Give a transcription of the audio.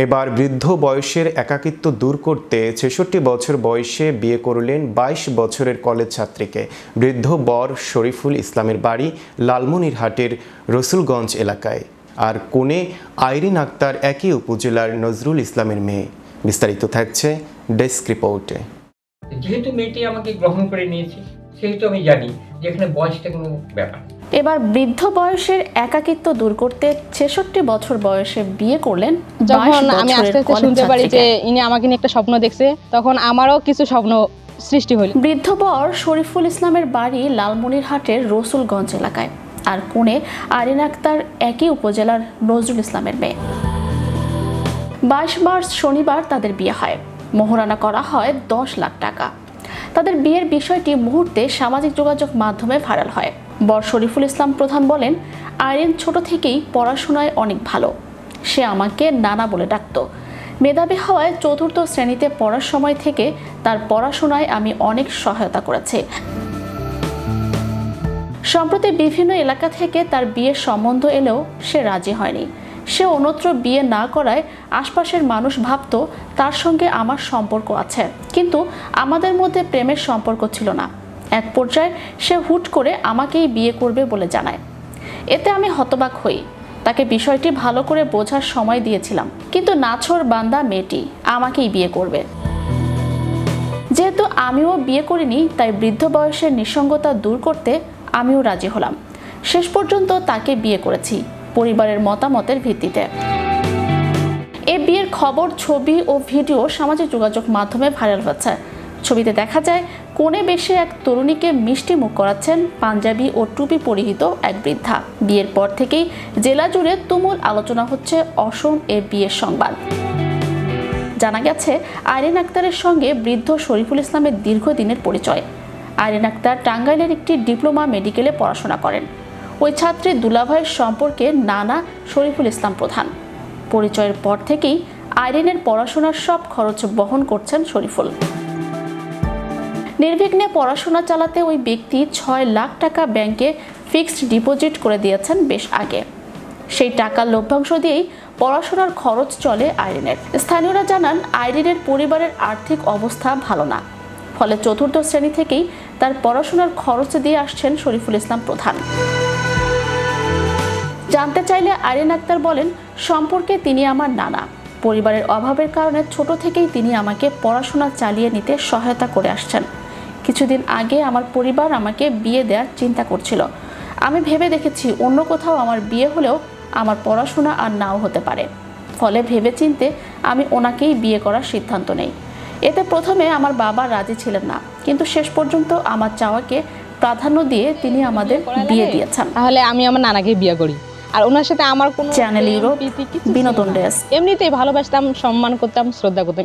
এবার বৃদ্ধ বয়সের একাকিত্ব দূর করতে ৬৬ বছর বয়সে বিয়ে করলেন ২২ বছরের কলেজ ছাত্রীকে। বৃদ্ধ বর শরীফুল ইসলামের বাড়ি লালমনিরহাটের রসুলগঞ্জ এলাকায়, আর কনে আইরিন আক্তার একই উপজেলার নজরুল ইসলামের মেয়ে। বিস্তারিত থাকছে ডেস্ক রিপোর্টে। যেহেতু মেয়েটি আমাকে গ্রহণ করে নিয়েছে, সেহেতু আমি জানি যে এখানে বয়সটা কোনো ব্যাপার। এবার বৃদ্ধ বয়সের একাকিত্ব দূর করতে ৬৬ বছর বয়সে বিয়ে করলেন। যখন আমি আস্তে আস্তে শুনতে পারি যে ইনি আমাকে নিয়ে একটা স্বপ্ন দেখছে, তখন আমারও কিছু স্বপ্ন সৃষ্টি হলো। বৃদ্ধ বর শরীফুল ইসলামের বাড়ি লালমনিরহাটের রসুলগঞ্জ এলাকায়, আর কনে আইরিন আক্তার একই উপজেলার নজরুল ইসলামের মেয়ে। ২২ মার্চ শনিবার তাদের বিয়ে হয়। মোহরানা করা হয় ১০ লাখ টাকা। তাদের বিয়ের বিষয়টি মুহূর্তে সামাজিক যোগাযোগ মাধ্যমে ভাইরাল হয়। বর শরীফুল ইসলাম প্রধান বলেন, আইরিন ছোট থেকেই পড়াশোনায় অনেক ভালো। সে আমাকে নানা বলে ডাকত। মেধাবী হওয়ায় ৪র্থ শ্রেণীতে পড়ার সময় থেকে তার পড়াশোনায় আমি অনেক সহায়তা করেছি। সম্প্রতি বিভিন্ন এলাকা থেকে তার বিয়ের সম্বন্ধ এলেও সে রাজি হয়নি। সে অন্যত্র বিয়ে না করায় আশপাশের মানুষ ভাবত তার সঙ্গে আমার সম্পর্ক আছে, কিন্তু আমাদের মধ্যে প্রেমের সম্পর্ক ছিল না। এক পর্যায়ে সে হুট করে আমাকেই বিয়ে করবে বলে জানায়। এতে আমি হতবাক হই। তাকে বিষয়টি ভালো করে বোঝার সময় দিয়েছিলাম, কিন্তু নাছোড় বান্দা মেয়েটি আমাকেই বিয়ে করবে। যেহেতু আমিও বিয়ে করিনি, তাই বৃদ্ধ বয়সের নিঃসঙ্গতা দূর করতে আমিও রাজি হলাম। শেষ পর্যন্ত তাকে বিয়ে করেছি পরিবারের মতামতের ভিত্তিতে। এই বিয়ের খবর, ছবি ও ভিডিও সামাজিক যোগাযোগ মাধ্যমে ভাইরাল হচ্ছে। ছবিতে দেখা যায় কোণে বেশে এক তরুণীকে মিষ্টি মুখ করাচ্ছেন পাঞ্জাবি ও টুপি পরিহিত এক বৃদ্ধা। বিয়ের পর থেকেই জেলা জুড়ে তুমুল আলোচনা হচ্ছে অসম এ বিয়ের সংবাদ। জানা গেছে আইরিন আক্তারের সঙ্গে বৃদ্ধ শরীফুল ইসলামের দীর্ঘদিনের পরিচয়। আইরিন আক্তার টাঙ্গাইলের একটি ডিপ্লোমা মেডিকেলে পড়াশোনা করেন। ওই ছাত্রীর দুলাভাইয়ের সম্পর্কে নানা শরীফুল ইসলাম প্রধান। পরিচয়ের পর থেকেই আইরিনের পড়াশোনার সব খরচ বহন করছেন শরীফুল। নির্বিঘ্নে পড়াশোনা চালাতে ওই ব্যক্তি ৬ লাখ টাকা ব্যাংকে ফিক্সড ডিপোজিট করে দিয়েছেন বেশ আগে। সেই টাকার লভ্যাংশ দিয়েই পড়াশোনার খরচ চলে আইরিনের। স্থানীয়রা জানান, আইরিনের পরিবারের আর্থিক অবস্থা ভালো না, ফলে ৪র্থ শ্রেণী থেকেই তার পড়াশোনার খরচ দিয়ে আসছেন শরীফুল ইসলাম প্রধান। জানতে চাইলে আইরিন আক্তার বলেন, সম্পর্কে তিনি আমার নানা। পরিবারের অভাবের কারণে ছোট থেকেই তিনি আমাকে পড়াশোনা চালিয়ে নিতে সহায়তা করে আসছেন। কিছুদিন আগে আমার পরিবার আমাকে বিয়ে দেওয়ার চিন্তা করছিল। আমি ভেবে দেখেছি অন্য কোথাও আমার বিয়ে হলেও আমার পড়াশোনা আর নাও হতে পারে। ফলে ভেবেচিন্তে আমি ওনাকেই বিয়ে করার সিদ্ধান্ত নেই। এতে প্রথমে আমার বাবা রাজি ছিলেন না, কিন্তু শেষ পর্যন্ত আমার চাওয়াকে প্রাধান্য দিয়ে তিনি আমাদের বিয়ে দিয়েছেন। তাহলে আমি আমার নানাকে বিয়ে করি, আর ওনার সাথে আমার কোনো চ্যানেল ইউরোপ বিনোদন ডেস্ক। এমনিতেই ভালোবাসতাম, সম্মান করতাম, শ্রদ্ধা করতাম।